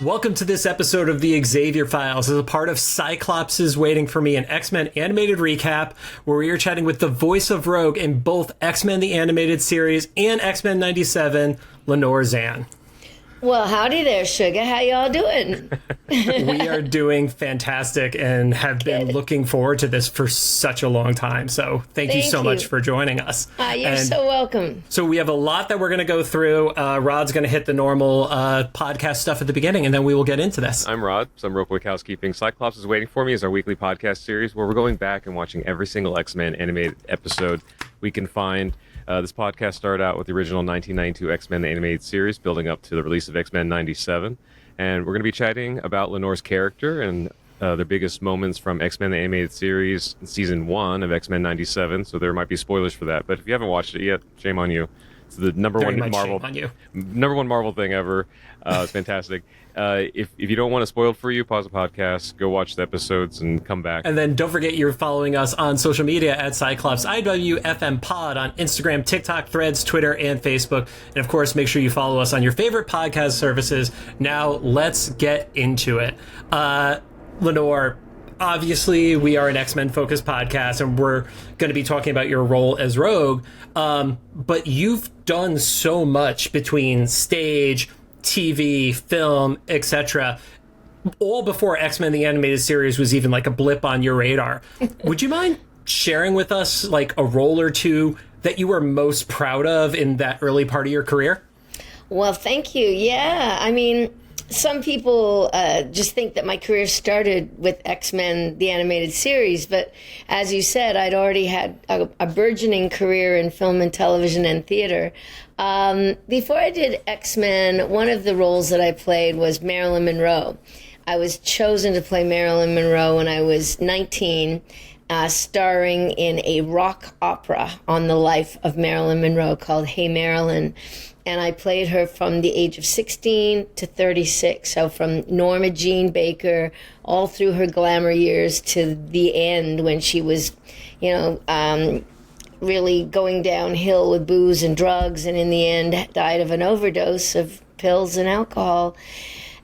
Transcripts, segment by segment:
Welcome to this episode of the Xavier Files as a part of Cyclops' Waiting for Me, an X-Men animated recap where we are chatting with the voice of Rogue in both X-Men the Animated Series and X-Men 97, Lenore Zann. Well, howdy there, sugar. How y'all doing? We are doing fantastic and have been looking forward to this for such a long time. So thank you so much for joining us. You're so welcome. So we have a lot that we're going to go through. Rod's going to hit the normal podcast stuff at the beginning, and then we will get into this. I'm Rod. I'm Rope Wick Housekeeping. Cyclops is Waiting for Me is our weekly podcast series where we're going back and watching every single X-Men animated episode we can find. This podcast started out with the original 1992 X-Men the Animated Series, building up to the release of X-Men 97. And we're going to be chatting about Lenore's character and their biggest moments from X-Men the Animated Series Season 1 of X-Men 97. So there might be spoilers for that. But if you haven't watched it yet, shame on you. It's the number one Marvel thing ever. It's fantastic. If you don't want it spoiled for you, pause the podcast, go watch the episodes, and come back. And then don't forget you're following us on social media at Cyclops IWFM Pod on Instagram, TikTok, Threads, Twitter, and Facebook. And of course, make sure you follow us on your favorite podcast services. Now, let's get into it. Lenore, obviously, we are an X-Men focused podcast, and we're going to be talking about your role as Rogue. But you've done so much between stage, TV, film, etc., all before X-Men the Animated Series was even like a blip on your radar. Would you mind sharing with us like a role or two that you were most proud of in that early part of your career? Well, thank you. Yeah, I mean, some people just think that my career started with X-Men the Animated Series, but as you said, I'd already had a burgeoning career in film and television and theater. Before I did X-Men, one of the roles that I played was Marilyn Monroe. I was chosen to play Marilyn Monroe when I was 19, starring in a rock opera on the life of Marilyn Monroe called Hey Marilyn. And I played her from the age of 16 to 36. So from Norma Jean Baker all through her glamour years to the end when she was, really going downhill with booze and drugs, and in the end died of an overdose of pills and alcohol.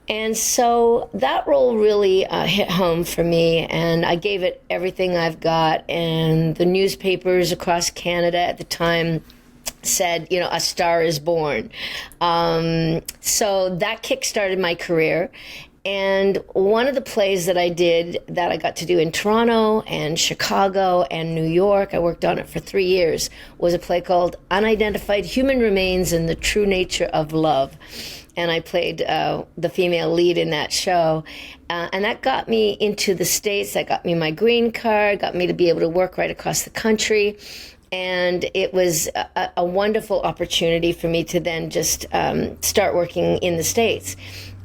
And so that role really hit home for me, and I gave it everything I've got. And the newspapers across Canada at the time said, a star is born. So that kick-started my career. And one of the plays that I did that I got to do in Toronto and Chicago and New York, I worked on it for 3 years, was a play called Unidentified Human Remains and the True Nature of Love. And I played the female lead in that show. And that got me into the States. That got me my green card, got me to be able to work right across the country. And it was a wonderful opportunity for me to then just start working in the States.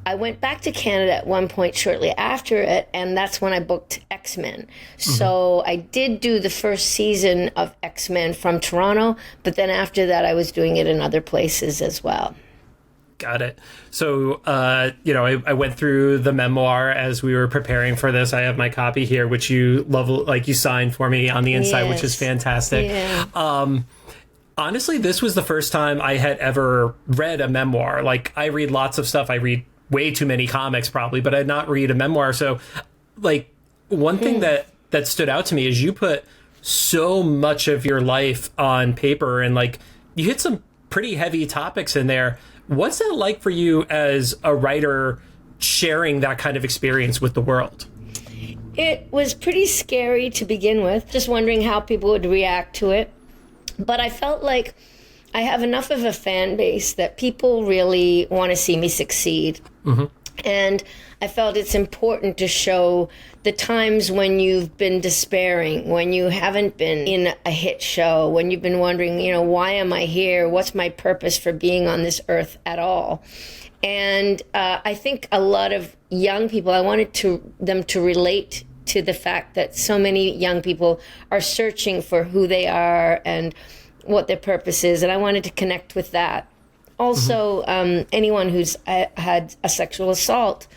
I went back to Canada at one point shortly after it, and that's when I booked X-Men. Mm-hmm. So I did do the first season of X-Men from Toronto, but then after that I was doing it in other places as well. Got it. So, I went through the memoir as we were preparing for this. I have my copy here, which you love, like you signed for me on the inside, which is fantastic. Yeah. Honestly, this was the first time I had ever read a memoir. Like, I read lots of stuff. I read way too many comics probably, but I did not read a memoir. So, like, one thing that stood out to me is you put so much of your life on paper, and like you hit some pretty heavy topics in there. What's that like for you as a writer, sharing that kind of experience with the world? It was pretty scary to begin with, just wondering how people would react to it. But I felt like I have enough of a fan base that people really want to see me succeed. Mm-hmm. And I felt it's important to show the times when you've been despairing, when you haven't been in a hit show, when you've been wondering, why am I here? What's my purpose for being on this earth at all? And I think a lot of young people, I wanted them to relate to the fact that so many young people are searching for who they are and what their purpose is, and I wanted to connect with that. Also, anyone who's had a sexual assault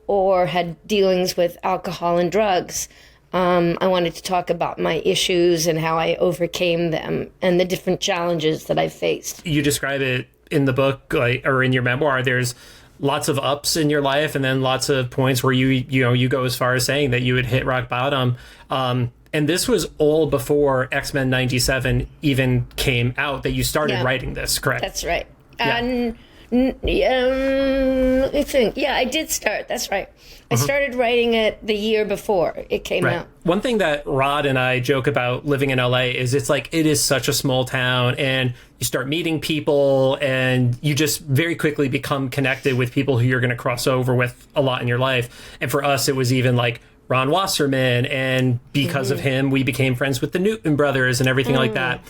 or had dealings with alcohol and drugs, I wanted to talk about my issues and how I overcame them and the different challenges that I faced. You describe it in the book, or in your memoir. There's lots of ups in your life, and then lots of points where you go as far as saying that you would hit rock bottom. And this was all before X-Men 97 even came out, that you started writing this, correct? That's right. Yeah. Let me think. Yeah, I did start. That's right. I started writing it the year before it came out. One thing that Rod and I joke about living in LA is it's like, it is such a small town, and you start meeting people and you just very quickly become connected with people who you're going to cross over with a lot in your life. And for us, it was even like Ron Wasserman, and because of him, we became friends with the Newton brothers and everything like that.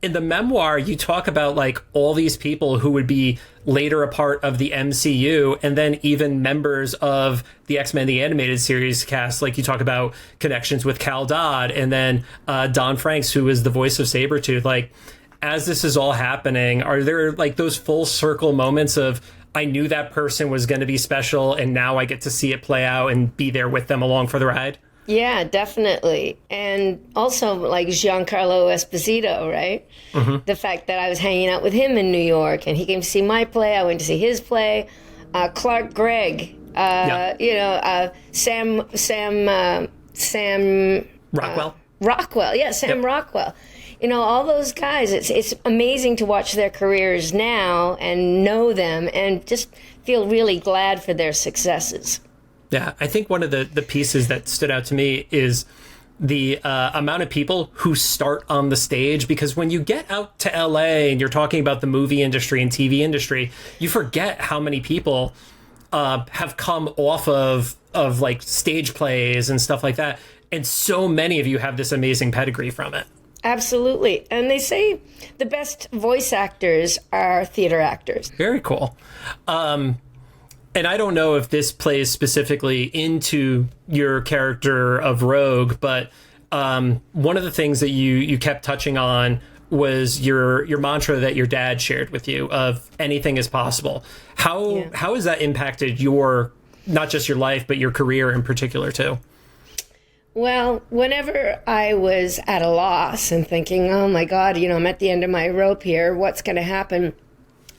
In the memoir, you talk about like all these people who would be later a part of the MCU, and then even members of the X-Men the Animated Series cast. Like, you talk about connections with Cal Dodd, and then Don Franks, who is the voice of Sabretooth. Like, as this is all happening, are there like those full circle moments of, I knew that person was going to be special, and now I get to see it play out and be there with them along for the ride? Yeah, definitely. And also like Giancarlo Esposito, right? The fact that I was hanging out with him in New York, and he came to see my play. I went to see his play. Clark Gregg, Sam Rockwell. Rockwell. You know, all those guys. It's amazing to watch their careers now and know them and just feel really glad for their successes. Yeah, I think one of the pieces that stood out to me is the amount of people who start on the stage, because when you get out to LA and you're talking about the movie industry and TV industry, you forget how many people have come off of like stage plays and stuff like that. And so many of you have this amazing pedigree from it. Absolutely. And they say the best voice actors are theater actors. Very cool. And I don't know if this plays specifically into your character of Rogue, but one of the things that you kept touching on was your mantra that your dad shared with you of anything is possible. How has that impacted your, not just your life, but your career in particular too? Well, whenever I was at a loss and thinking, oh my God, I'm at the end of my rope here, what's going to happen?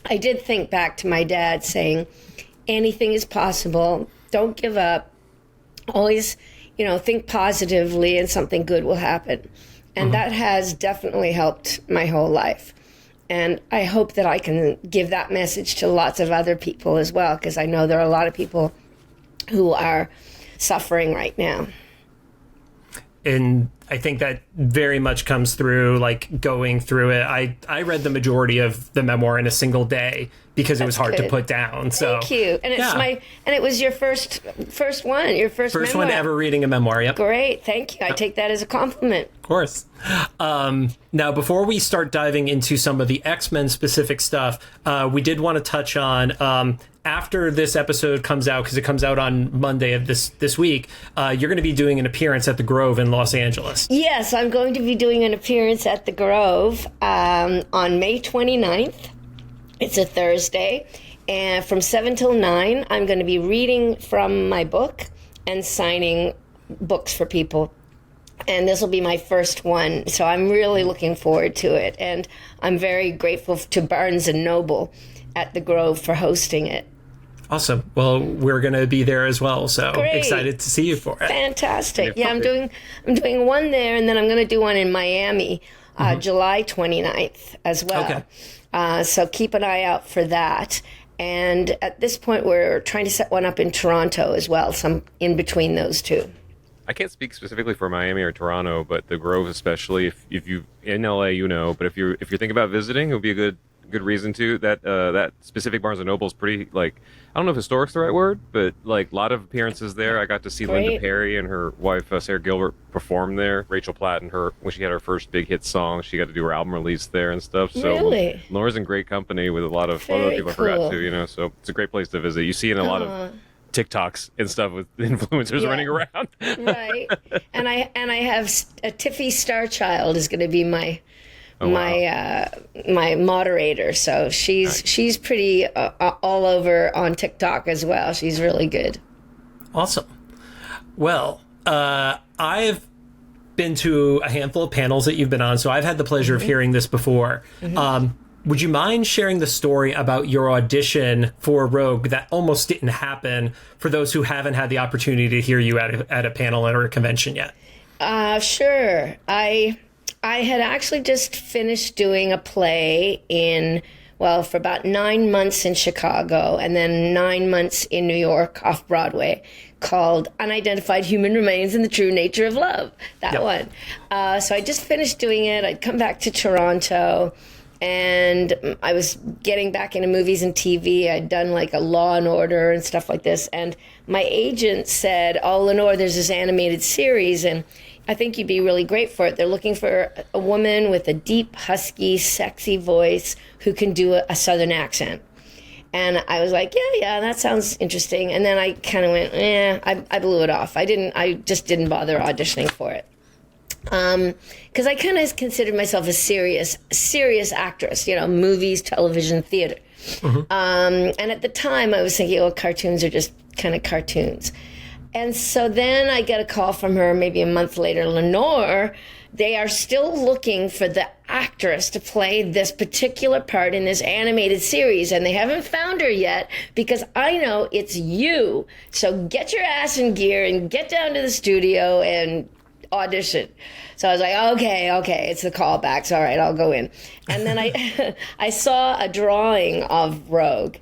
I did think back to my dad saying, anything is possible. Don't give up. Always, think positively and something good will happen. And that has definitely helped my whole life. And I hope that I can give that message to lots of other people as well, because I know there are a lot of people who are suffering right now. And I think that very much comes through, like, going through it. I read the majority of the memoir in a single day because it was hard to put down. So thank you. And it was your first one, your first memoir. One ever reading a memoir. Yep. Great, thank you. I take that as a compliment. Of course. Now, before we start diving into some of the X-Men specific stuff, we did want to touch on after this episode comes out, because it comes out on Monday of this week, you're going to be doing an appearance at the Grove in Los Angeles. Yes, I'm going to be doing an appearance at the Grove on May 29th. It's a Thursday. And from 7 till 9, I'm going to be reading from my book and signing books for people. And this will be my first one. So I'm really looking forward to it. And I'm very grateful to Barnes & Noble at the Grove for hosting it. Awesome. Well, we're going to be there as well, so Great. Excited to see you for it. Fantastic. Yeah, I'm doing one there, and then I'm going to do one in Miami, July 29th as well. Okay. So keep an eye out for that. And at this point, we're trying to set one up in Toronto as well, some in between those two. I can't speak specifically for Miami or Toronto, but the Grove especially, if you in LA, but if you're thinking about visiting, it would be a good reason to. That specific Barnes & Noble is pretty, like, I don't know if historic's the right word, but like a lot of appearances there. I got to see Linda Perry and her wife Sarah Gilbert perform there. Rachel Platt and when she had her first big hit song, she got to do her album release there and stuff. So really? Lenore's in great company with a lot of other people cool. I forgot to, so it's a great place to visit. You see in a lot of TikToks and stuff with influencers running around. Right. And I have a Tiffy Starchild is going to be my my moderator, so she's pretty all over on TikTok as well. She's really good. Awesome. Well, I've been to a handful of panels that you've been on, so I've had the pleasure of hearing this before. would you mind sharing the story about your audition for Rogue that almost didn't happen for those who haven't had the opportunity to hear you at a panel or a convention yet? Sure. I had actually just finished doing a play for about 9 months in Chicago and then 9 months in New York off Broadway, called Unidentified Human Remains and the True Nature of Love. That one. So I just finished doing it. I'd come back to Toronto, and I was getting back into movies and TV. I'd done like a Law and Order and stuff like this. And my agent said, "Oh, Lenore, there's this animated series, and I think you'd be really great for it. They're looking for a woman with a deep, husky, sexy voice who can do a Southern accent." And I was like, yeah, that sounds interesting. And then I kind of went, I blew it off. I just didn't bother auditioning for it. Because I kind of considered myself a serious actress, movies, television, theater. And at the time I was thinking, cartoons are just kind of cartoons. And so then I get a call from her maybe a month later, "Lenore, they are still looking for the actress to play this particular part in this animated series, and they haven't found her yet because I know it's you. So get your ass in gear and get down to the studio and audition." So I was like, okay, it's the callbacks. All right, I'll go in. And then I saw a drawing of Rogue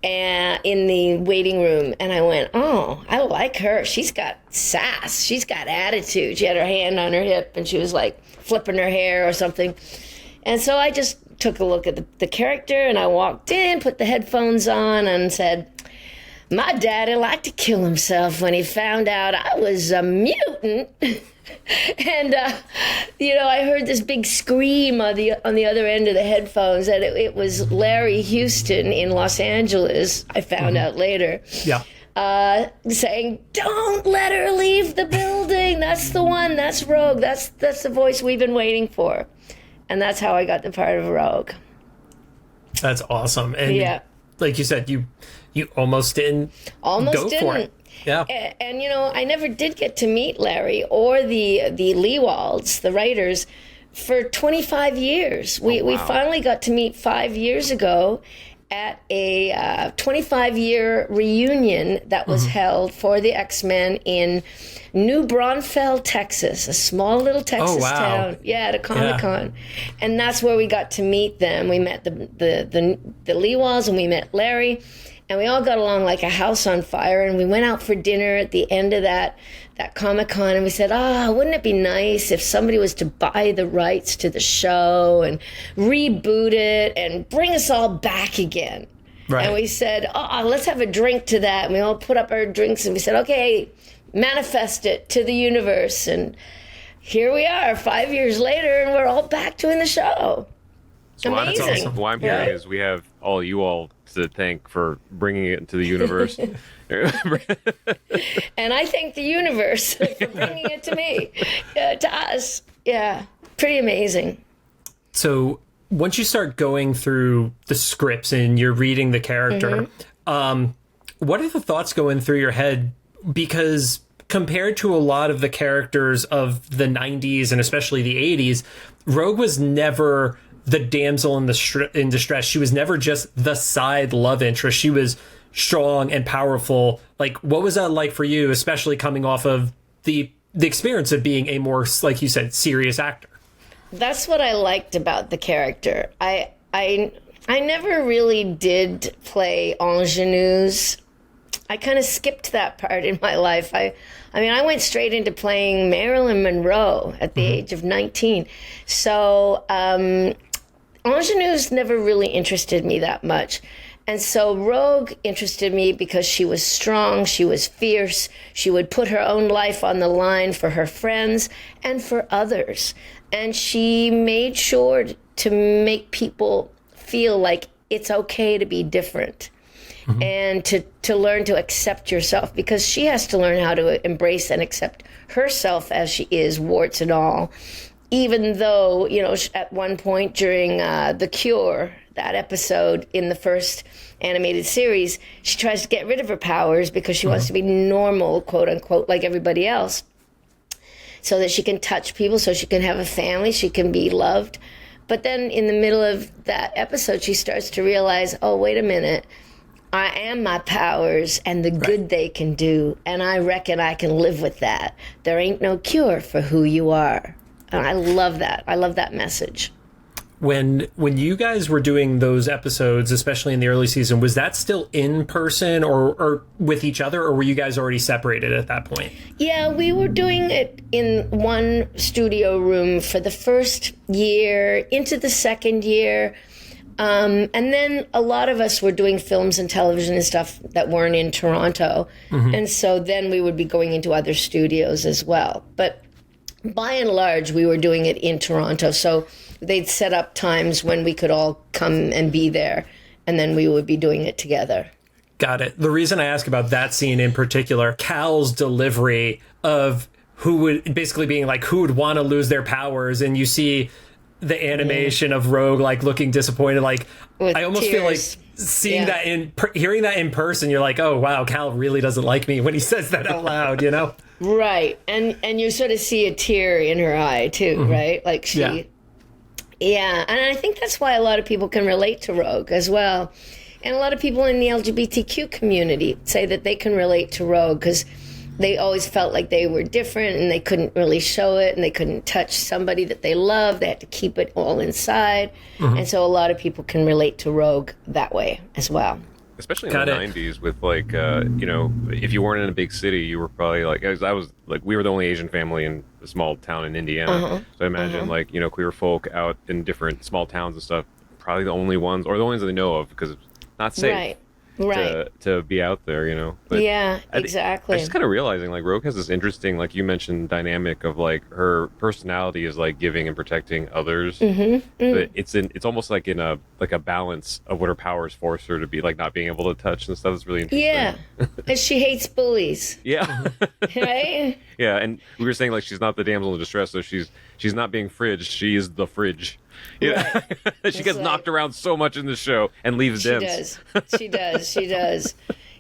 in the waiting room, and I went, "Oh, I like her. She's got sass. She's got attitude." She had her hand on her hip, and she was like flipping her hair or something. And so I just took a look at the character, and I walked in, put the headphones on, and said, "My daddy liked to kill himself when he found out I was a mutant." And I heard this big scream on the other end of the headphones, and it was Larry Houston in Los Angeles. I found out later. Yeah. Saying, "Don't let her leave the building. That's the one. That's Rogue. That's the voice we've been waiting for." And that's how I got the part of Rogue. That's awesome. And like you said, you almost didn't go for it. Yeah. And I never did get to meet Larry or the Leewalds, the writers, for 25 years. We finally got to meet 5 years ago at a 25-year reunion that was held for the X-Men in New Braunfels, Texas, a small little Texas town. Yeah, at a Comic-Con. Yeah. And that's where we got to meet them. We met the Leewalds, and we met Larry. And we all got along like a house on fire, and we went out for dinner at the end of that Comic-Con, and we said, wouldn't it be nice if somebody was to buy the rights to the show and reboot it and bring us all back again? Right. And we said, let's have a drink to that. And we all put up our drinks, and we said, okay, manifest it to the universe. here we are 5 years later, and we're all back doing the show. So amazing. That's awesome. What I'm hearing is we have you all to thank for bringing it into the universe. And I thank the universe for bringing it to me, to us. Yeah, pretty amazing. So once you start going through the scripts and you're reading the character, what are the thoughts going through your head? Because compared to a lot of the characters of the 90s and especially the 80s, Rogue was never the damsel in distress. She was never just the side love interest. She was strong and powerful. Like, what was that like for you, especially coming off of the experience of being a more, like you said, serious actor? That's what I liked about the character. I never really did play ingenues. I kind of skipped that part in my life. I went straight into playing Marilyn Monroe at the age of 19. So ingenues never really interested me that much. And so Rogue interested me because she was strong, she was fierce, she would put her own life on the line for her friends and for others. And she made sure to make people feel like it's okay to be different. And to learn to accept yourself, because she has to learn how to embrace and accept herself as she is, warts and all. Even though, at one point during The Cure, that episode in the first animated series, she tries to get rid of her powers because she wants to be normal, quote unquote, like everybody else, so that she can touch people, so she can have a family, she can be loved. But then in the middle of that episode, she starts to realize, oh, wait a minute. I am my powers and the good they can do, and I reckon I can live with that. There ain't no cure for who you are. And I love that. I love that message. When you guys were doing those episodes, especially in the early season, was that still in person or with each other, or were you guys already separated at that point? Yeah, we were doing it in one studio room for the first year, into the second year. And then a lot of us were doing films and television and stuff that weren't in Toronto. And so then we would be going into other studios as well. But by and large, we were doing it in Toronto. So they'd set up times when we could all come and be there, and then we would be doing it together. Got it. The reason I ask about that scene in particular, Cal's delivery of who would basically being like, who would want to lose their powers, and you see the animation of Rogue like looking disappointed, like With I almost tears. feel like seeing that hearing that in person, you're like, oh wow, Cal really doesn't like me when he says that out loud, you know? Right. And you sort of see a tear in her eye too, right? Like she Yeah, and I think that's why a lot of people can relate to Rogue as well. And a lot of people in the LGBTQ community say that they can relate to Rogue because they always felt like they were different and they couldn't really show it and they couldn't touch somebody that they love. They had to keep it all inside. And so a lot of people can relate to Rogue that way as well. Especially in the 90s with like, you know, if you weren't in a big city, you were probably like, I was like, we were the only Asian family in a small town in Indiana. So I imagine like, you know, queer folk out in different small towns and stuff, probably the only ones, or the ones that they know of because it's not safe. To be out there, you know. But yeah, exactly. I just kind of realizing like Rogue has this interesting, like you mentioned, dynamic of like her personality is like giving and protecting others. But it's almost like in a balance of what her powers force her to be, like not being able to touch and stuff. It's really interesting. Yeah, and she hates bullies. Yeah. Right. Yeah, and we were saying like she's not the damsel in distress, so she's not being fridged. She is the fridge. Yeah, right. She gets knocked around so much in the show and leaves dents. She does.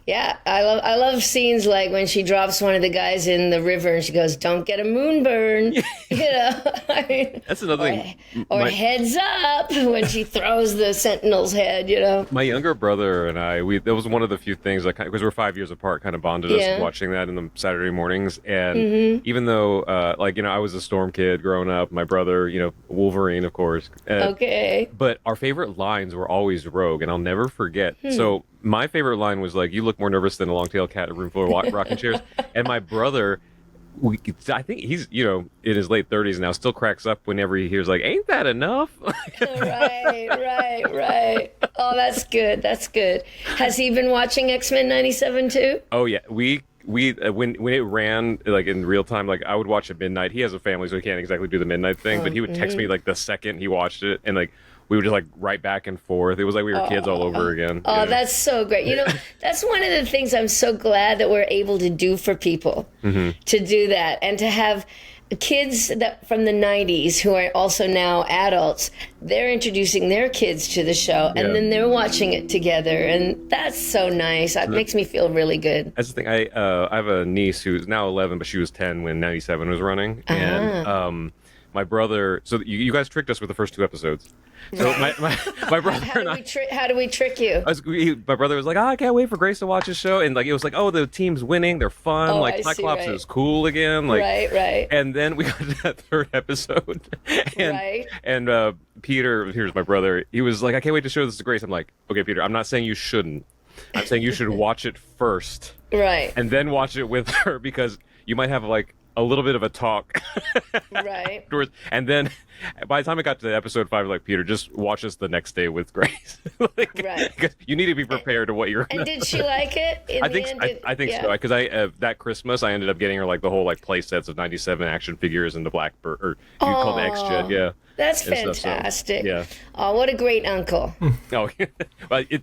Yeah, I love scenes like when she drops one of the guys in the river and she goes, "Don't get a moonburn." You know, I mean, that's another thing. Or heads up when she throws the Sentinel's head. You know, my younger brother and I, that was one of the few things that because we're 5 years apart, kind of bonded us watching that in the Saturday mornings. And even though, like you know, I was a Storm kid growing up, my brother, you know, Wolverine, of course. But our favorite lines were always Rogue, and I'll never forget. So. My favorite line was like, "You look more nervous than a long-tailed cat in a room full of rocking chairs." And my brother, I think he's, you know, in his late 30s now, still cracks up whenever he hears like, "Ain't that enough?" Right. Oh, that's good. Has he been watching X-Men 97 too? Oh yeah, we when it ran like in real time, like I would watch at midnight. He has a family, so he can't exactly do the midnight thing, but he would text me like the second he watched it, and like. We would just like write back and forth. It was like we were kids all over again. Oh, that's so great. You know, that's one of the things I'm so glad that we're able to do for people, to do that. And to have kids that from the 90s who are also now adults, they're introducing their kids to the show and then they're watching it together. And that's so nice. That makes me feel really good. That's the thing. I have a niece who's now 11, but she was 10 when 97 was running. And my brother, so you guys tricked us with the first 2 episodes. So my brother and I. How do we trick you? My brother was like, "Oh, I can't wait for Grace to watch this show," and like it was like, "Oh, the team's winning, they're fun, like Cyclops is cool again." Like, right. And then we got to that 3rd episode, and Peter, here's my brother. He was like, "I can't wait to show this to Grace." I'm like, "Okay, Peter, I'm not saying you shouldn't. I'm saying you should watch it first, right, and then watch it with her because you might have like." A little bit of a talk, right? And then, by the time it got to episode 5, like Peter, just watch us the next day with Grace. Because you need to be prepared to what you're. And did she like it? I think so. Because that Christmas I ended up getting her like the whole like play sets of 97 action figures and the Blackbird or you call the X-Jet, yeah. That's fantastic. Stuff, so, yeah. Oh, what a great uncle. Well,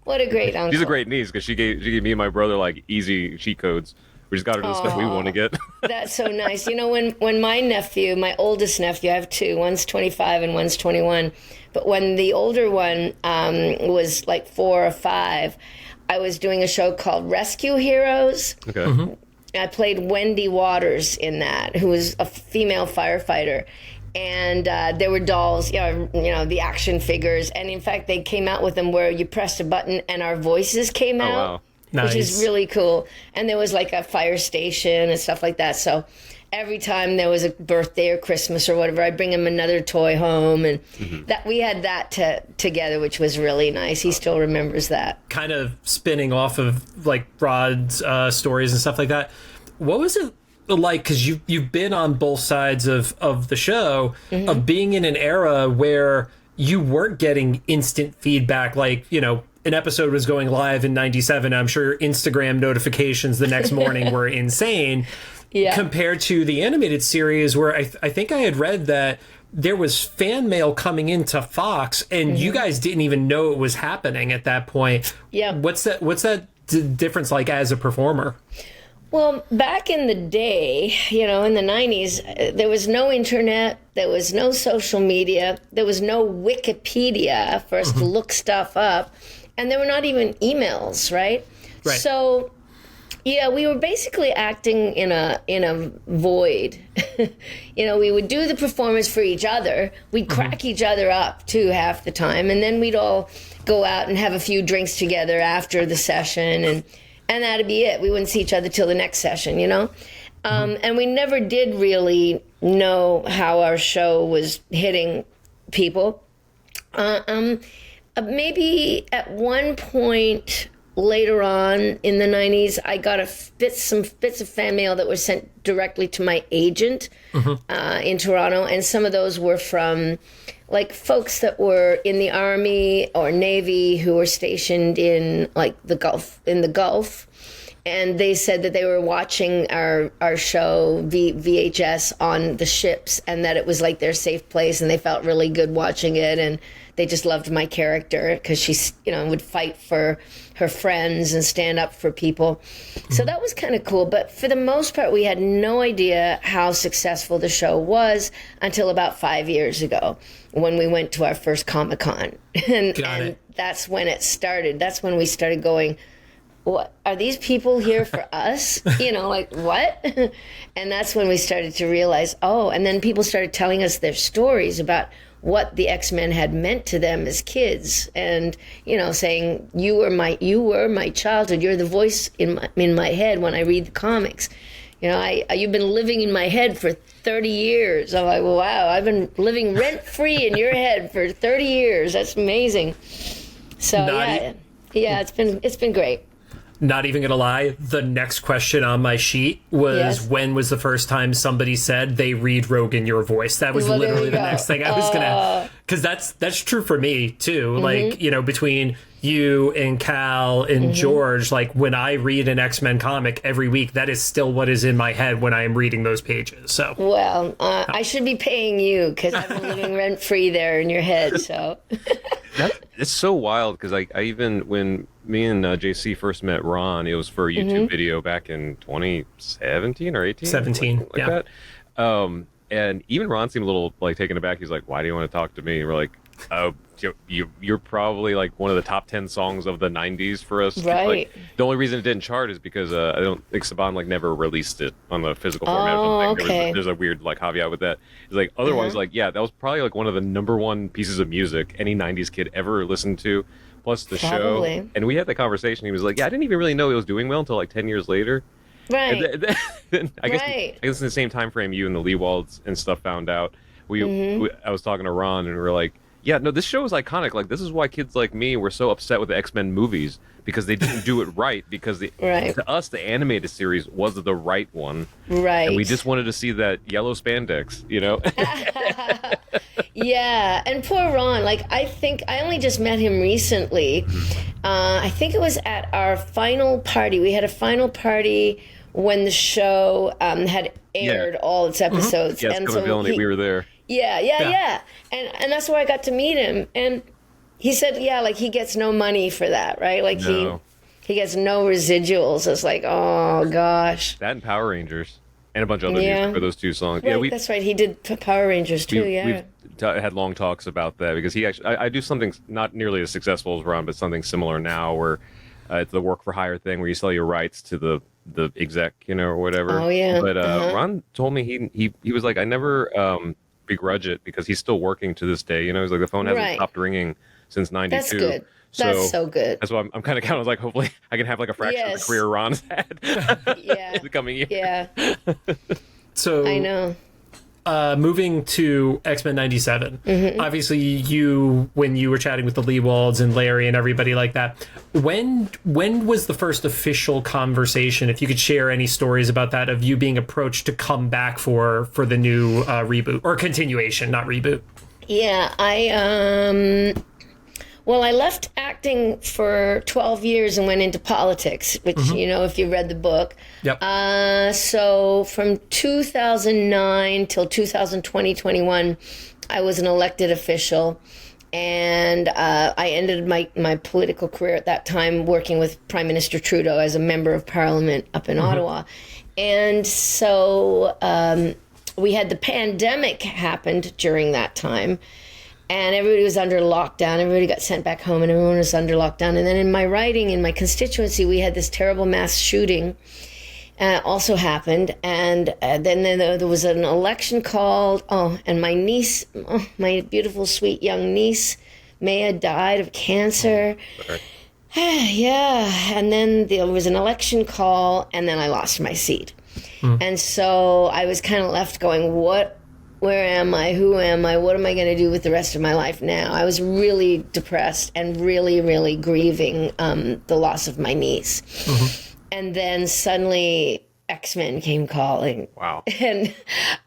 what a great uncle. She's a great niece because she gave me and my brother like easy cheat codes. We just got her to the stuff we want to get. That's so nice. You know, when my nephew, my oldest nephew, I have 2, one's 25 and one's 21, but when the older one was like 4 or 5, I was doing a show called Rescue Heroes. Okay. I played Wendy Waters in that, who was a female firefighter. And there were dolls, the action figures. And in fact, they came out with them where you pressed a button and our voices came out, wow. Nice. which is really cool. And there was like a fire station and stuff like that. So every time there was a birthday or Christmas or whatever, I'd bring him another toy home. And that we had that together, which was really nice. He still remembers that. Kind of spinning off of like Rod's stories and stuff like that. What was it like, because you've been on both sides of the show, of being in an era where you weren't getting instant feedback, like, an episode was going live in 97, I'm sure Instagram notifications the next morning were insane, compared to the animated series where I think I had read that there was fan mail coming into Fox and you guys didn't even know it was happening at that point. Yeah. What's that difference like as a performer? Well, back in the day, in the 90s, there was no internet, there was no social media, there was no Wikipedia for us to look stuff up, and there were not even emails, right? Right. So, yeah, we were basically acting in a void. We would do the performance for each other. We'd crack each other up, too, half the time, and then we'd all go out and have a few drinks together after the session, and that'd be it. We wouldn't see each other till the next session, And we never did really know how our show was hitting people. Maybe at one point later on in the 90s, I got some bits of fan mail that were sent directly to my agent in Toronto. And some of those were from like folks that were in the Army or Navy who were stationed in like the Gulf, and they said that they were watching our show VHS on the ships, and that it was like their safe place, and they felt really good watching it, and they just loved my character because she would fight for her friends and stand up for people. So that was kind of cool. But for the most part, we had no idea how successful the show was until about 5 years ago when we went to our first Comic-Con. and that's when it started. That's when we started going, what are these people here for us? Like what? And that's when we started to realize, and then people started telling us their stories about what the X-Men had meant to them as kids, and saying you were my childhood. You're the voice in my head when I read the comics. You've been living in my head for 30 years. I'm like, wow, I've been living rent free in your head for 30 years. That's amazing. So it's been great. Not even gonna lie, the next question on my sheet was when was the first time somebody said they read Rogue in your voice? That was literally the next thing I was gonna, because that's true for me too. Like, between you and Cal and George, like when I read an X-Men comic every week, that is still what is in my head when I am reading those pages. So well, I should be paying you because I've been living rent free there in your head. So it's so wild because I even when me and JC first met Ron, it was for a YouTube video back in 2017 or 18, 17, like that. And even Ron seemed a little like taken aback. He's like, "Why do you want to talk to me?" And we're like, "Oh, you're probably like one of the top 10 songs of the 90s for us." Right. Like, the only reason it didn't chart is because I don't think Saban like never released it on the physical format. Oh, okay. There's a weird like caveat with that. It's like otherwise, like that was probably like one of the number one pieces of music any 90s kid ever listened to. Plus the show, and we had that conversation. He was like, "Yeah, I didn't even really know it was doing well until like 10 years later." Right. And then, I guess in the same time frame, you and the Leewalds and stuff found out. I was talking to Ron, and we were like, "Yeah, no, this show is iconic. Like, this is why kids like me were so upset with the X-Men movies because they didn't do it right. Because to us, the animated series was the right one. Right. And we just wanted to see that yellow spandex, Yeah, and poor Ron. Like, I think I only just met him recently. I think it was at our final party. We had a final party when the show had aired all its episodes. Yes, and so we were there. Yeah. And that's where I got to meet him. And he said, like he gets no money for that, right? Like he gets no residuals. It's like, oh gosh. That and Power Rangers. And a bunch of other music for those two songs. Right, that's right. He did Power Rangers too. We've had long talks about that because he actually. I do something not nearly as successful as Ron, but something similar now, where it's the work for hire thing, where you sell your rights to the exec, or whatever. Oh yeah. But Ron told me he was like, I never begrudge it because he's still working to this day. You know, he's like, the phone hasn't stopped ringing since '92. That's good. That's so good. That's why I'm kind of counting. Like, hopefully, I can have like a fraction of the career Ron's had in the coming year. Yeah. So I know. Moving to X-Men 97, obviously when you were chatting with the Leewalds and Larry and everybody like that, when was the first official conversation, if you could share any stories about that, of you being approached to come back for the new reboot or continuation, not reboot? Yeah, I left acting for 12 years and went into politics, which, if you read the book. Yep. So from 2009 till 2021, I was an elected official. And I ended my political career at that time working with Prime Minister Trudeau as a member of Parliament up in Ottawa. And so we had the pandemic happened during that time. And everybody was under lockdown. Everybody got sent back home, and everyone was under lockdown. And then in my writing, in my constituency, we had this terrible mass shooting also happened. And then there was an election called. And my niece, my beautiful, sweet young niece, Maya, died of cancer. Yeah. And then there was an election call, and then I lost my seat. And so I was kind of left going, where am I? Who am I? What am I going to do with the rest of my life now? I was really depressed and really, really grieving the loss of my niece. And then suddenly X-Men came calling. Wow. And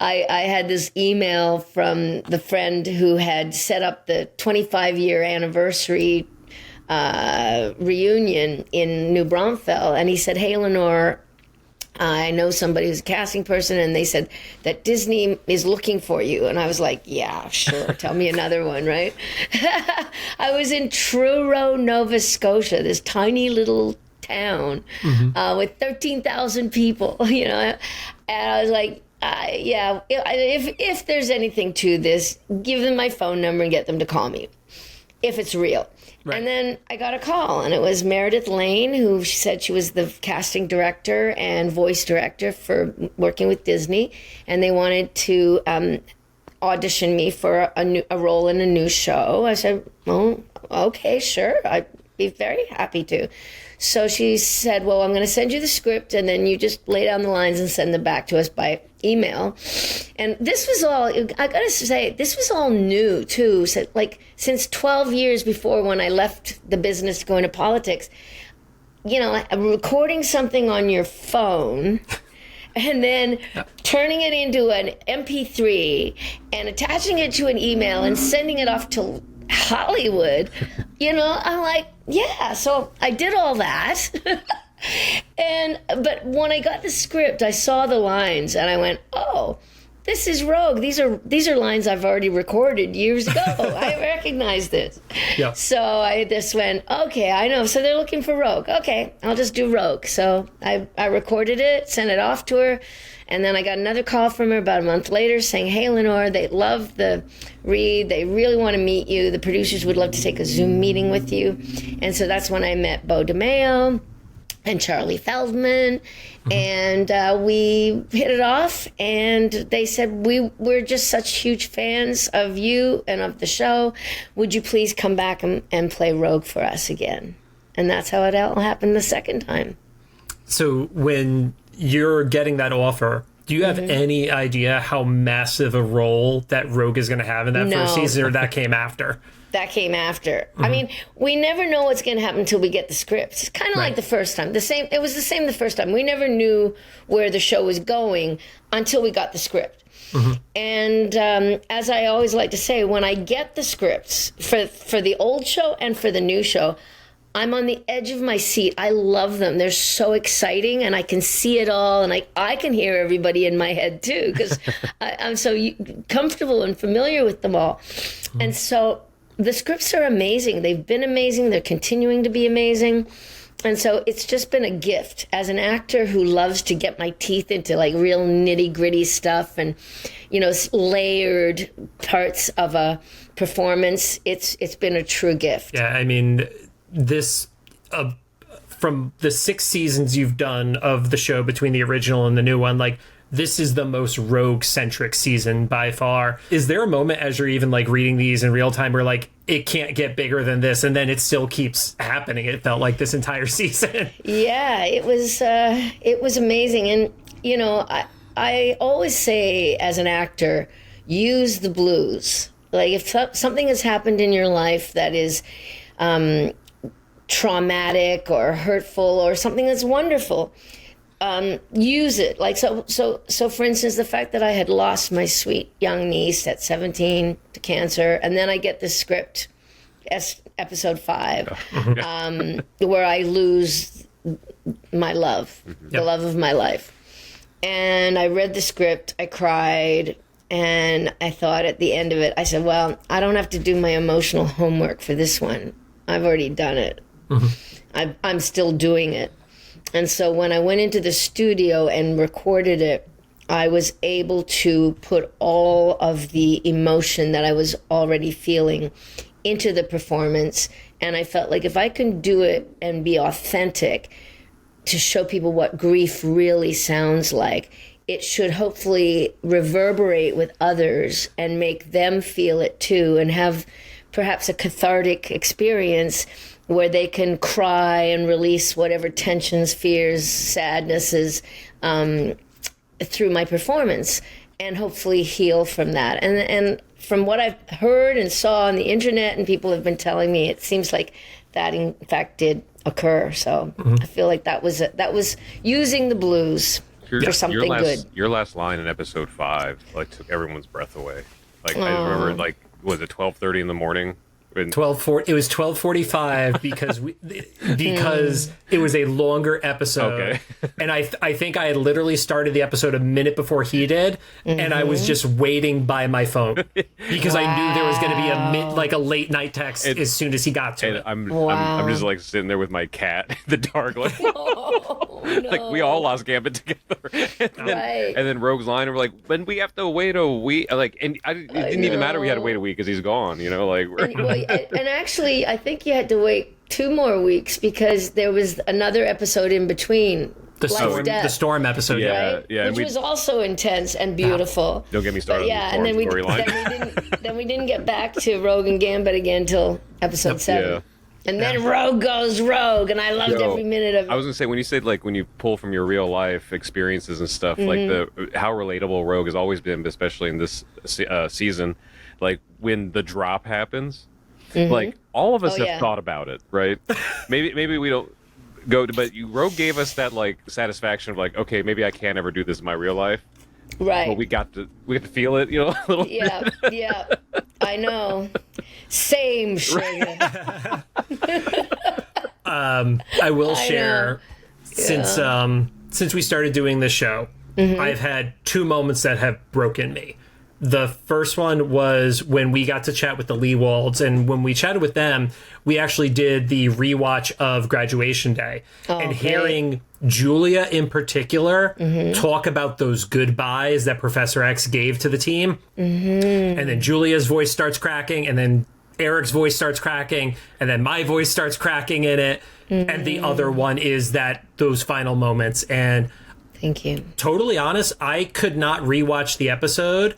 I had this email from the friend who had set up the 25-year anniversary reunion in New Braunfels. And he said, "Hey, Lenore, I know somebody who's a casting person, and they said that Disney is looking for you." And I was like, yeah, sure. Tell me another one, right? I was in Truro, Nova Scotia, this tiny little town with 13,000 people, And I was like, yeah, if there's anything to this, give them my phone number and get them to call me if it's real. Right. And then I got a call, and it was Meredith Lane, who said she was the casting director and voice director for working with Disney, and they wanted to audition me for a role in a new show. I said, "Oh, okay, sure, I'd be very happy to." So she said, "Well, I'm going to send you the script, and then you just lay down the lines and send them back to us by email." And this was all, I got to say, this was all new, too. So, since 12 years before when I left the business to go into politics, recording something on your phone and then turning it into an MP3 and attaching it to an email and sending it off to Hollywood, I'm like, yeah, so I did all that. But when I got the script, I saw the lines and I went, oh, this is Rogue. These are lines I've already recorded years ago. I recognize this. Yeah. So I just went, okay, I know. So they're looking for Rogue. Okay, I'll just do Rogue. So I recorded it, sent it off to her. And then I got another call from her about a month later saying, "Hey, Lenore, they love the read. They really want to meet you. The producers would love to take a Zoom meeting with you." And so that's when I met Beau DeMayo and Charlie Feldman, and we hit it off, and they said, we're just such huge fans of you and of the show. Would you please come back and play Rogue for us again? And that's how it all happened the second time. So when you're getting that offer, do you have any idea how massive a role that Rogue is going to have in that first season, or that came after? That came after. I mean, we never know what's going to happen until we get the script. It's kind of like the first time. It was the same the first time. We never knew where the show was going until we got the script. And as I always like to say, when I get the scripts for the old show and for the new show, I'm on the edge of my seat. I love them. They're so exciting, and I can see it all, and I can hear everybody in my head too, because I'm so comfortable and familiar with them all. And so the scripts are amazing. They've been amazing. They're continuing to be amazing. And so it's just been a gift. As an actor who loves to get my teeth into real nitty-gritty stuff and, layered parts of a performance, it's been a true gift. Yeah, I mean, this from the 6 seasons you've done of the show between the original and the new one, this is the most Rogue-centric season by far. Is there a moment as you're even like reading these in real time where like it can't get bigger than this, and then it still keeps happening? It felt like this entire season. Yeah, it was amazing. And you know, I always say as an actor, use the blues. Like if something has happened in your life that is traumatic or hurtful or something that's wonderful, use it. Like so for instance, the fact that I had lost my sweet young niece at 17 to cancer, and then I get this script, episode 5, where I lose my love, the love of my life. And I read the script, I cried, and I thought at the end of it, I said, well, I don't have to do my emotional homework for this one. I've already done it. I'm still doing it. And so when I went into the studio and recorded it, I was able to put all of the emotion that I was already feeling into the performance. And I felt like if I can do it and be authentic to show people what grief really sounds like, it should hopefully reverberate with others and make them feel it too, and have perhaps a cathartic experience where they can cry and release whatever tensions, fears, sadnesses through my performance, and hopefully heal from that. And from what I've heard and saw on the internet, and people have been telling me, it seems like that in fact did occur. So I feel like that was using the blues for something good. Your last line in episode 5 like took everyone's breath away. Like I remember, like, was it 12:30 in the morning? 12:40. It was 12:45 because it was a longer episode. Okay. And I think I had literally started the episode a minute before he did, and I was just waiting by my phone because I knew there was going to be a late night text as soon as he got to it. I'm just like sitting there with my cat in the dark, like, like we all lost Gambit together. And then Rogue's line, and we're like, when we have to wait a week, like, and it didn't even matter. We had to wait a week because he's gone. You know, like. And actually, I think you had to wait 2 more weeks because there was another episode in between. The storm episode, right? Which was also intense and beautiful. Don't get me started. And then we didn't get back to Rogue and Gambit again until episode 7. Yeah. And then Rogue goes rogue, and I loved every minute of it. I was gonna say, when you said like when you pull from your real life experiences and stuff, like how relatable Rogue has always been, especially in this season. Like when the drop happens. Like all of us have thought about it, right? maybe we don't go to, but Rogue gave us that like satisfaction of like, okay, maybe I can't ever do this in my real life, right? But we got to feel it, you know, a little. Yeah, yeah, I know. Same sugar. I will share since we started doing this show, I've had 2 moments that have broken me. The first one was when we got to chat with the Leewalds, and when we chatted with them, we actually did the rewatch of Graduation Day. And hearing Julia in particular talk about those goodbyes that Professor X gave to the team, and then Julia's voice starts cracking, and then Eric's voice starts cracking, and then my voice starts cracking in it, and the other one is those final moments. And thank you. Totally honest, I could not rewatch the episode.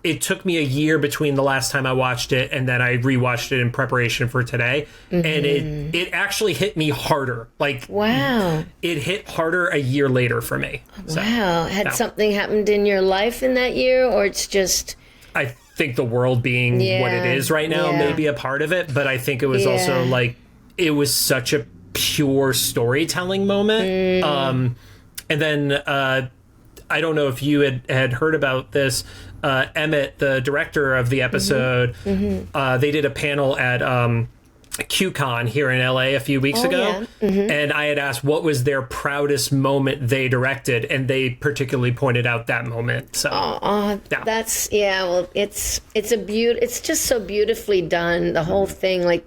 It took me a year between the last time I watched it and then I rewatched it in preparation for today. And it actually hit me harder. Like, wow. It hit harder a year later for me. Wow. Had something happened in your life in that year, or it's just... I think the world being what it is right now may be a part of it, but I think it was also like, it was such a pure storytelling moment. And then I don't know if you had heard about this. Emmett, the director of the episode, they did a panel at QCon here in LA a few weeks ago. And I had asked what was their proudest moment they directed, and they particularly pointed out that moment. So that's well, it's just so beautifully done, the whole thing. Like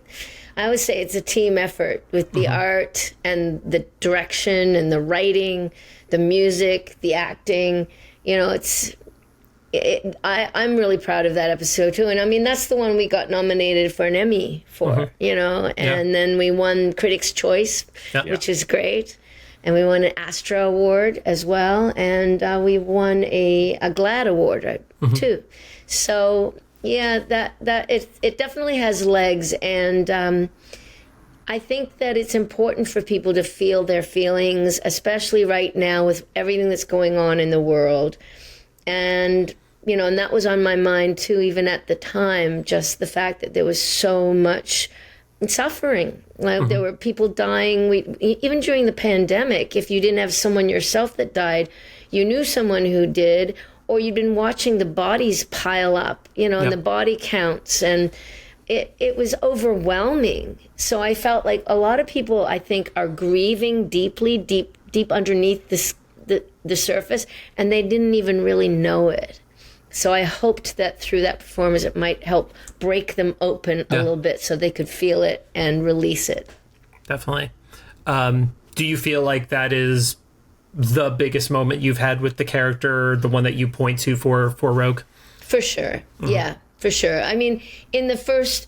I always say, it's a team effort with the art and the direction and the writing, the music, the acting. You know, I'm really proud of that episode too. And I mean, that's the one we got nominated for an Emmy for, you know, and then we won Critics' Choice, which is great. and we won an Astra Award as well, and we won a GLAAD Award too. So yeah, that it definitely has legs, and I think that it's important for people to feel their feelings, especially right now with everything that's going on in the world. And, and that was on my mind too, even at the time, just the fact that there was so much suffering. Like there were people dying. Even during the pandemic, if you didn't have someone yourself that died, you knew someone who did, or you'd been watching the bodies pile up, and the body counts, and it was overwhelming. So I felt like a lot of people, I think, are grieving deeply, deep underneath the surface, and they didn't even really know it. So I hoped that through that performance, it might help break them open a little bit so they could feel it and release it. Definitely. Do you feel like that is the biggest moment you've had with the character, the one that you point to for Rogue? For sure. Yeah. For sure. I mean, in the first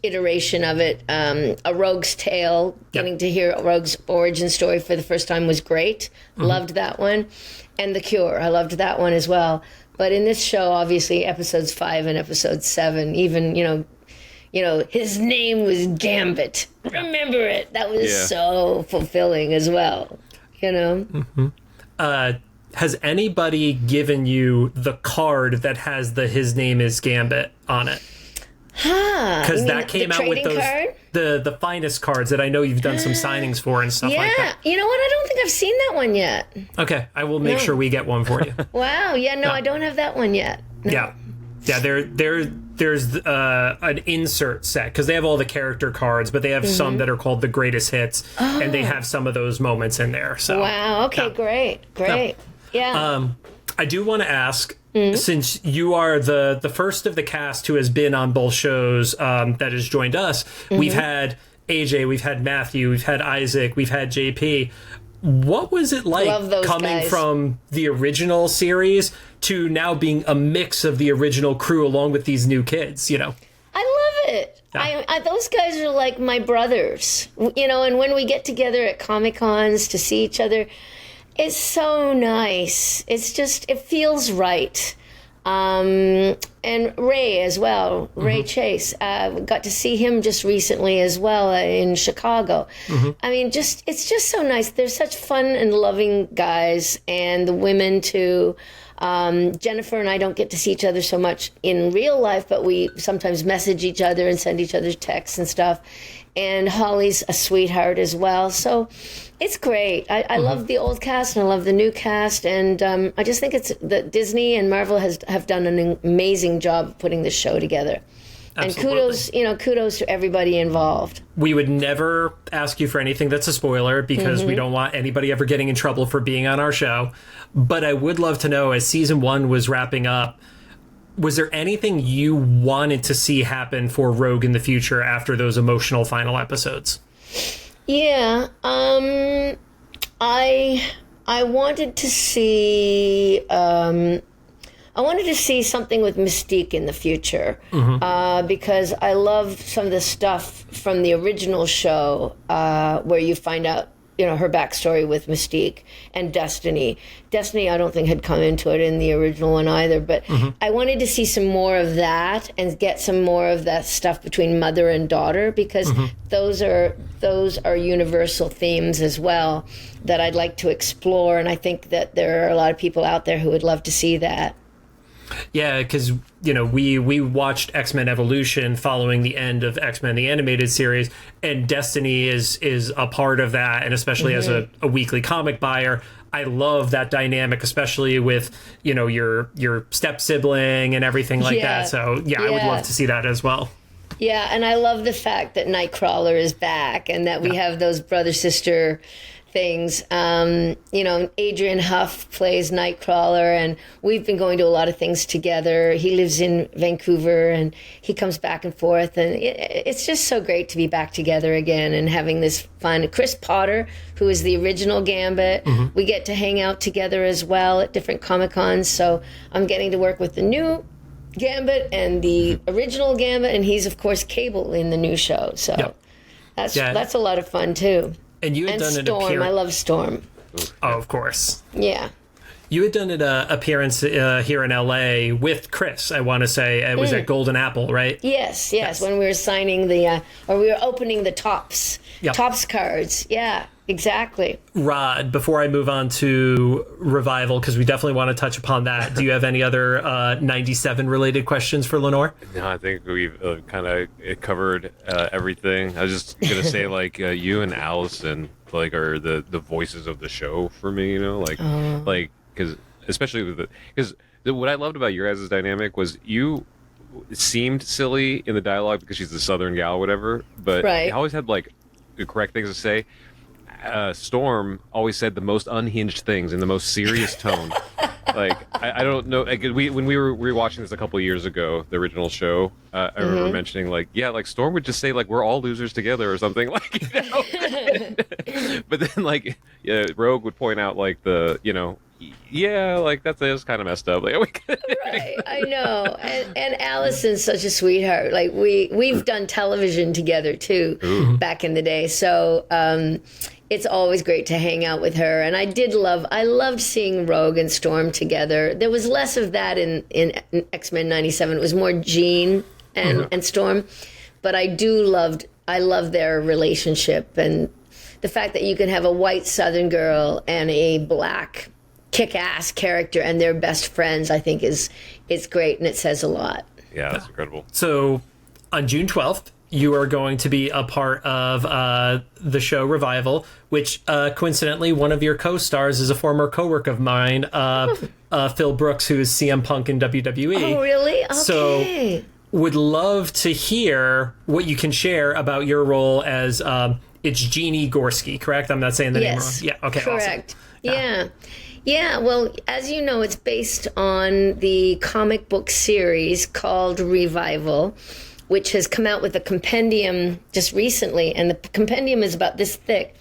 iteration of it, A Rogue's Tale, getting to hear Rogue's origin story for the first time was great. Loved that one. And The Cure, I loved that one as well. But in this show, obviously, episodes 5 and episode 7, even, his name was Gambit. Remember it. That was so fulfilling as well, Has anybody given you the card that has his name is Gambit on it? Because that came out with those the finest cards that I know you've done some signings for and stuff like that. You know what? I don't think I've seen that one yet. Okay, I will make sure we get one for you. Wow. Yeah. No, I don't have that one yet. No. Yeah. There's an insert set because they have all the character cards, but they have some that are called the greatest hits, and they have some of those moments in there. So wow. Okay. Great. Yeah. I do want to ask, since you are the first of the cast who has been on both shows that has joined us, we've had AJ, we've had Matthew, we've had Isaac, we've had JP. What was it like coming from the original series to now being a mix of the original crew along with these new kids, I love it. Yeah. Those guys are like my brothers, and when we get together at Comic-Cons to see each other, it's so nice. It's just, it feels right. And Ray as well, Ray Chase. Got to see him just recently as well in Chicago. I mean, it's just so nice. They're such fun and loving guys, and the women too. Jennifer and I don't get to see each other so much in real life, but we sometimes message each other and send each other texts and stuff. And Holly's a sweetheart as well. So it's great. I love the old cast and I love the new cast. And I just think it's that Disney and Marvel have done an amazing job putting this show together. Absolutely. And kudos to everybody involved. We would never ask you for anything that's a spoiler because we don't want anybody ever getting in trouble for being on our show. But I would love to know, as season 1 was wrapping up, was there anything you wanted to see happen for Rogue in the future after those emotional final episodes? Yeah, I wanted to see something with Mystique in the future because I love some of the stuff from the original show where you find out her backstory with Mystique and Destiny. Destiny, I don't think had come into it in the original one either, but I wanted to see some more of that and get some more of that stuff between mother and daughter because those are universal themes as well that I'd like to explore, and I think that there are a lot of people out there who would love to see that. Yeah, because we watched X-Men Evolution following the end of X-Men the animated series, and Destiny is a part of that, and especially as a weekly comic buyer, I love that dynamic, especially with your step sibling and everything like that. So I would love to see that as well. Yeah, and I love the fact that Nightcrawler is back and that we have those brother-sister things. Adrian Huff plays Nightcrawler, and we've been going to a lot of things together. He lives in Vancouver, and he comes back and forth, and it's just so great to be back together again and having this fun. Chris Potter, who is the original Gambit, we get to hang out together as well at different Comic-Cons, so I'm getting to work with the new Gambit and the original Gambit, and he's, of course, Cable in the new show, so that's a lot of fun, too. And you had And done Storm. an appearance. I love Storm. Oh, of course. Yeah. You had done an appearance here in LA with Chris, I want to say. It was at Golden Apple, right? Yes. When we were signing or we were opening the Tops cards. Yeah, exactly. Rod, before I move on to Revival, because we definitely want to touch upon that, do you have any other 97 related questions for Lenore? No, I think we've kind of covered everything. I was just going to say, like, you and Allison, like, are the voices of the show for me, you know? Like, because especially with because what I loved about your guys' dynamic was you seemed silly in the dialogue because she's the Southern gal or whatever, but you always had like the correct things to say. Storm always said the most unhinged things in the most serious tone. Like I don't know. Like, when we were rewatching this a couple of years ago, the original show, I remember mentioning like Storm would just say like we're all losers together or something like. You know? But then like Rogue would point out like the like that's kind of messed up. Like, right, I know. And Allison's such a sweetheart. Like we've done television together too back in the day. So it's always great to hang out with her. And I loved seeing Rogue and Storm together. There was less of that in X-Men 97. It was more Jean and Storm. But I love their relationship, and the fact that you can have a white Southern girl and a black kick-ass character and they're best friends, I think is great, and it says a lot. Yeah, that's incredible. So on June 12th, you are going to be a part of the show Revival, which coincidentally, one of your co-stars is a former coworker of mine, Phil Brooks, who is CM Punk in WWE. Oh, really? Okay. So would love to hear what you can share about your role as it's Jeannie Gorski, correct? I'm not saying the name wrong. Yeah, okay, correct. Awesome. Yeah, well, as you know, it's based on the comic book series called Revival, which has come out with a compendium just recently, and the compendium is about this thick.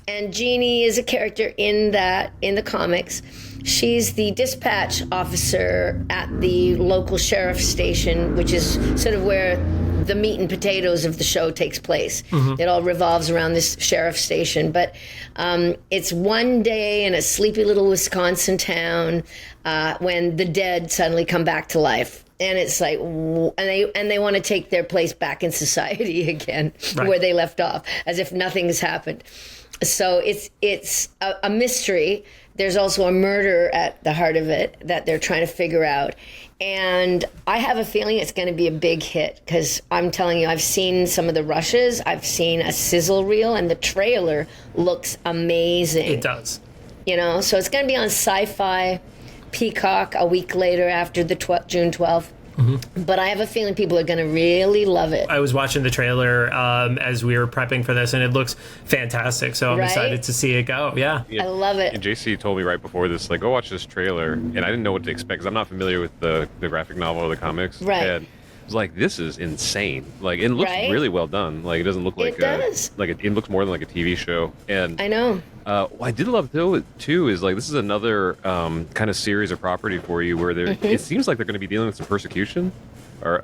And Jeannie is a character in the comics. She's the dispatch officer at the local sheriff's station, which is sort of where the meat and potatoes of the show takes place. It all revolves around this sheriff's station. But it's one day in a sleepy little Wisconsin town when the dead suddenly come back to life. And it's like, and they want to take their place back in society again, where they left off, as if nothing has happened. So it's a mystery. There's also a murder at the heart of it that they're trying to figure out. And I have a feeling it's going to be a big hit, because I'm telling you, I've seen some of the rushes. I've seen a sizzle reel, and the trailer looks amazing. It does. You know, so it's going to be on Sci-Fi Peacock a week later after the June 12th. But I have a feeling people are going to really love it. I was watching the trailer as we were prepping for this, and it looks fantastic. So I'm excited to see it go. Yeah. I love it. And JC told me right before this, like, go watch this trailer. And I didn't know what to expect because I'm not familiar with the graphic novel or the comics. Right. And I was like, this is insane. Like, it looks really well done. Like, it doesn't look like it looks more than like a TV show. And I know. What I did love though too is like this is another kind of series or property for you where it seems like they're going to be dealing with some persecution or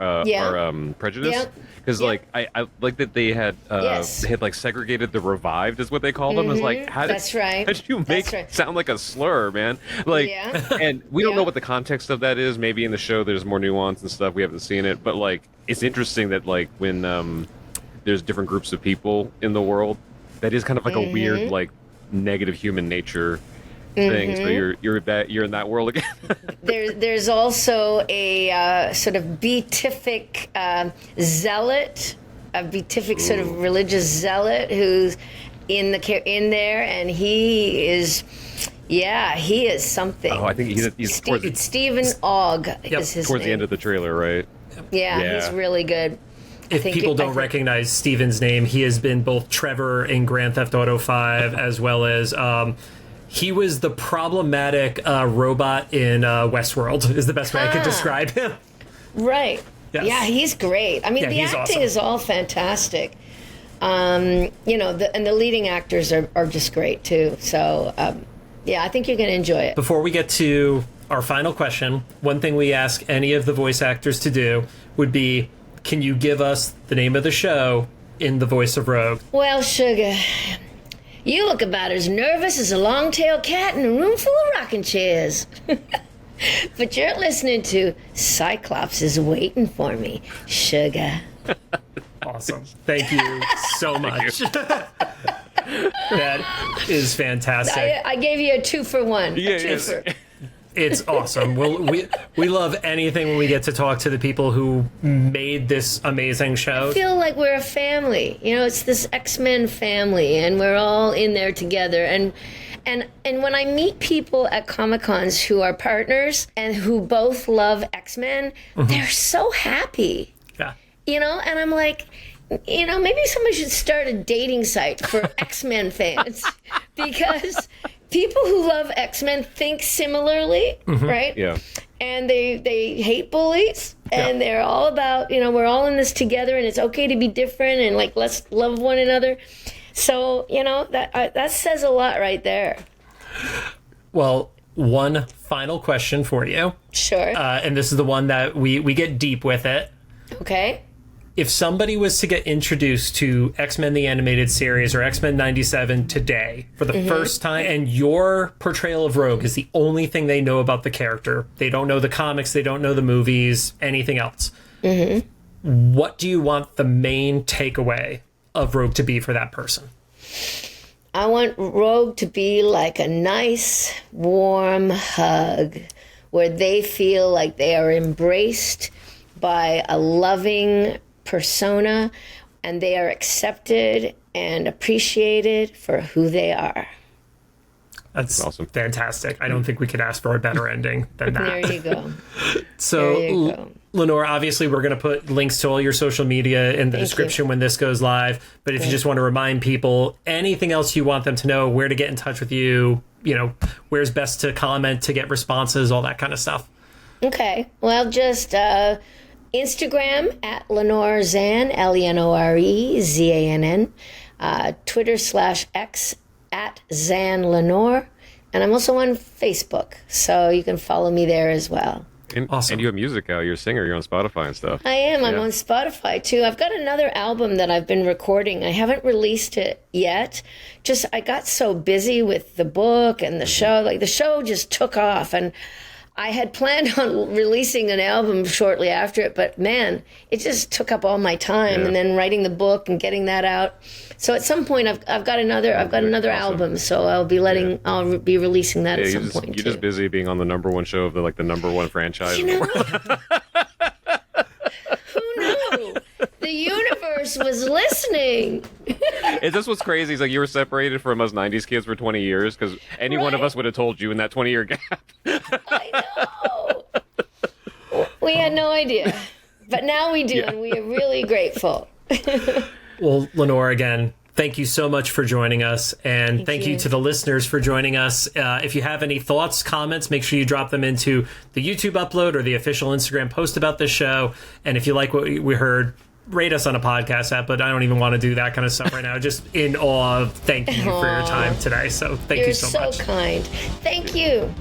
prejudice because like I like that they had like segregated the revived is what they called them. Is like how did you make it sound like a slur, man? Like and we don't know what the context of that is. Maybe in the show there's more nuance and stuff, we haven't seen it, but like it's interesting that like when there's different groups of people in the world, that is kind of like a weird like negative human nature thing. So you're in that world again. There's also a sort of beatific zealot, a beatific sort of religious zealot who's in there, and he is something. Oh, I think he's Stephen Ogg is his towards name. the end of the trailer, right? Yeah, he's really good. If people don't recognize Steven's name, he has been both Trevor in Grand Theft Auto 5, as well as he was the problematic robot in Westworld, is the best way I could describe him. Right. Yes. Yeah, he's great. I mean, the acting is all fantastic. And the leading actors are just great, too. So, I think you're going to enjoy it. Before we get to our final question, one thing we ask any of the voice actors to do would be, can you give us the name of the show in the voice of Rogue? Well, sugar, You look about as nervous as a long-tailed cat in a room full of rocking chairs. But you're listening to Cyclops is Waiting for Me, sugar. Awesome. Thank you so much. That is fantastic. I gave you a 2-for-1. Yeah. It's awesome. We love anything when we get to talk to the people who made this amazing show. I feel like we're a family. You know, it's this X-Men family, and we're all in there together. And when I meet people at Comic-Cons who are partners and who both love X-Men, they're so happy. Yeah. You know, and I'm like, you know, maybe somebody should start a dating site for X-Men fans, because people who love X-Men think similarly, right? Yeah. And they hate bullies, and they're all about, you know, we're all in this together, and it's okay to be different, and like, let's love one another. So, you know, that says a lot right there. Well, one final question for you. Sure. And this is the one that we get deep with it. Okay. If somebody was to get introduced to X-Men the Animated Series or X-Men 97 today for the first time, and your portrayal of Rogue is the only thing they know about the character, they don't know the comics, they don't know the movies, anything else, what do you want the main takeaway of Rogue to be for that person? I want Rogue to be like a nice, warm hug where they feel like they are embraced by a loving persona, and they are accepted and appreciated for who they are. That's awesome. Fantastic. I don't think we could ask for a better ending than that. There you go. So, There you go. Lenore, obviously we're going to put links to all your social media in the description when this goes live. But if you just want to remind people, anything else you want them to know, where to get in touch with you, you know, where's best to comment to get responses, all that kind of stuff. Okay. Well, just Instagram at Lenore Zann, LENOREZANN, Twitter/X at Zann Lenore, and I'm also on Facebook, so you can follow me there as well. Awesome. And you have music out. You're a singer. You're on Spotify and stuff. I am. I'm Yeah. on Spotify too. I've got another album that I've been recording. I haven't released it yet. Just I got so busy with the book and the show. Like the show just took off, and I had planned on releasing an album shortly after it, but man, it just took up all my time. Yeah. And then writing the book and getting that out. So at some point, I've got another Awesome. album. So I'll be I'll be releasing that at some point You're too. just busy being on the -- show of the number one franchise You in the know world. Who knew? The universe was listening. Is this what's crazy? It's like you were separated from us 90s kids for 20 years, because any one of Right. us would have told you in that 20-year gap. I know. We had no idea. But now we do, Yeah. and we are really grateful. Well, Lenore, again, thank you so much for joining us. And thank you you. to the listeners for joining us. If you have any thoughts, comments, make sure you drop them into the YouTube upload or the official Instagram post about this show. And if you like what we heard, rate us on a podcast app, but I don't even want to do that kind of stuff right now. Just in awe of thank you for your time today. So thank You're you so much. kind. Thank you.